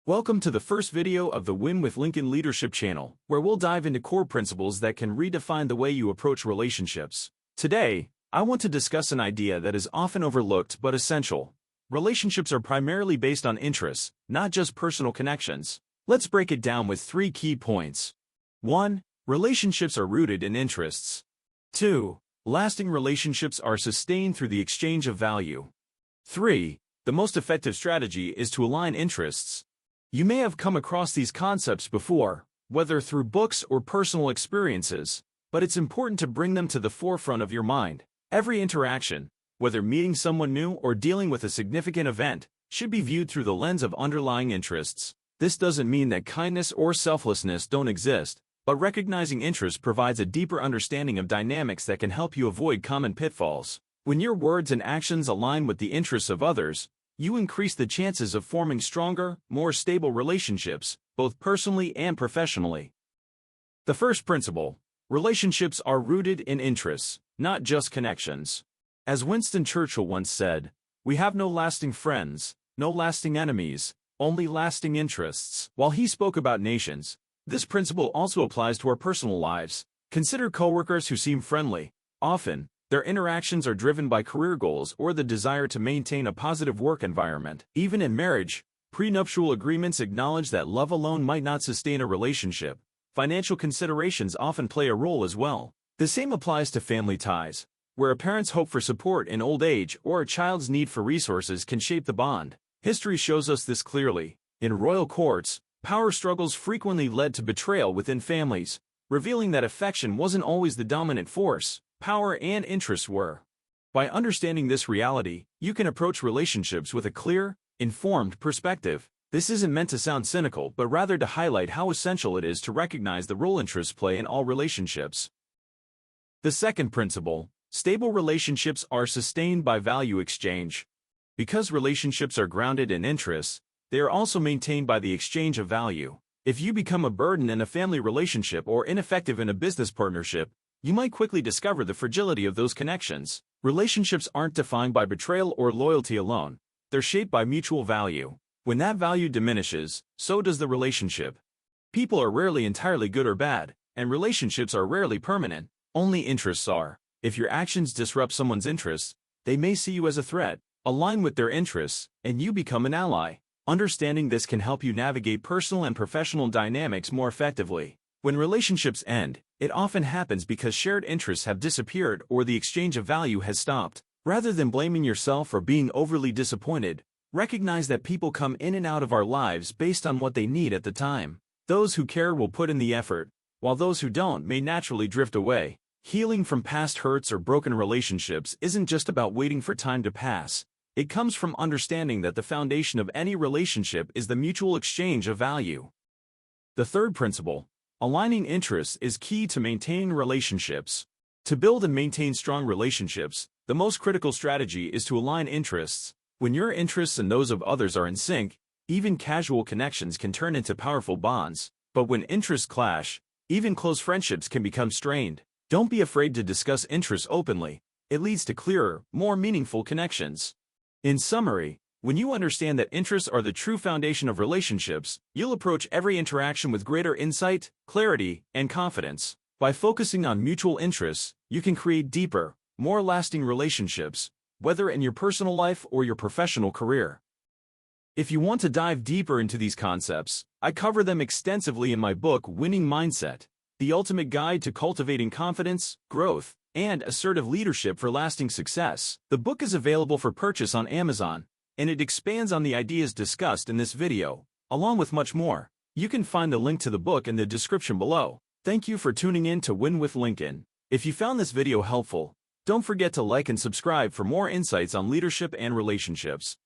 Welcome to the first video of the Win with Lincoln Leadership channel, where we'll dive into core principles that can redefine the way you approach relationships. Today, I want to discuss an idea that is often overlooked but essential. Relationships are primarily based on interests, not just personal connections. Let's break it down with 3 key points. 1. Relationships are rooted in interests. 2. Lasting relationships are sustained through the exchange of value. 3. The most effective strategy is to align interests. You may have come across these concepts before, whether through books or personal experiences, but it's important to bring them to the forefront of your mind. Every interaction, whether meeting someone new or dealing with a significant event, should be viewed through the lens of underlying interests. This doesn't mean that kindness or selflessness don't exist, but recognizing interests provides a deeper understanding of dynamics that can help you avoid common pitfalls. When your words and actions align with the interests of others, you increase the chances of forming stronger, more stable relationships, both personally and professionally. The first principle: relationships are rooted in interests, not just connections. As Winston Churchill once said, "We have no lasting friends, no lasting enemies, only lasting interests." While he spoke about nations, this principle also applies to our personal lives. Consider coworkers who seem friendly. Often, their interactions are driven by career goals or the desire to maintain a positive work environment. Even in marriage, prenuptial agreements acknowledge that love alone might not sustain a relationship. Financial considerations often play a role as well. The same applies to family ties, where a parent's hope for support in old age or a child's need for resources can shape the bond. History shows us this clearly. In royal courts, power struggles frequently led to betrayal within families, revealing that affection wasn't always the dominant force. Power and interests were. By understanding this reality, you can approach relationships with a clear, informed perspective. This isn't meant to sound cynical, but rather to highlight how essential it is to recognize the role interests play in all relationships. The second principle: stable relationships are sustained by value exchange. Because relationships are grounded in interests, they are also maintained by the exchange of value. If you become a burden in a family relationship or ineffective in a business partnership, you might quickly discover the fragility of those connections. Relationships aren't defined by betrayal or loyalty alone. They're shaped by mutual value. When that value diminishes, so does the relationship. People are rarely entirely good or bad, and relationships are rarely permanent. Only interests are. If your actions disrupt someone's interests, they may see you as a threat. Align with their interests, and you become an ally. Understanding this can help you navigate personal and professional dynamics more effectively. When relationships end, it often happens because shared interests have disappeared or the exchange of value has stopped. Rather than blaming yourself or being overly disappointed, recognize that people come in and out of our lives based on what they need at the time. Those who care will put in the effort, while those who don't may naturally drift away. Healing from past hurts or broken relationships isn't just about waiting for time to pass. It comes from understanding that the foundation of any relationship is the mutual exchange of value. The third principle: aligning interests is key to maintaining relationships. To build and maintain strong relationships, the most critical strategy is to align interests. When your interests and those of others are in sync, even casual connections can turn into powerful bonds. But when interests clash, even close friendships can become strained. Don't be afraid to discuss interests openly. It leads to clearer, more meaningful connections. In summary, when you understand that interests are the true foundation of relationships, you'll approach every interaction with greater insight, clarity, and confidence. By focusing on mutual interests, you can create deeper, more lasting relationships, whether in your personal life or your professional career. If you want to dive deeper into these concepts, I cover them extensively in my book, Winning Mindset: The Ultimate Guide to Cultivating Confidence, Growth, and Assertive Leadership for Lasting Success. The book is available for purchase on Amazon, and it expands on the ideas discussed in this video, along with much more. You can find the link to the book in the description below. Thank you for tuning in to Win with Lincoln. If you found this video helpful, don't forget to like and subscribe for more insights on leadership and relationships.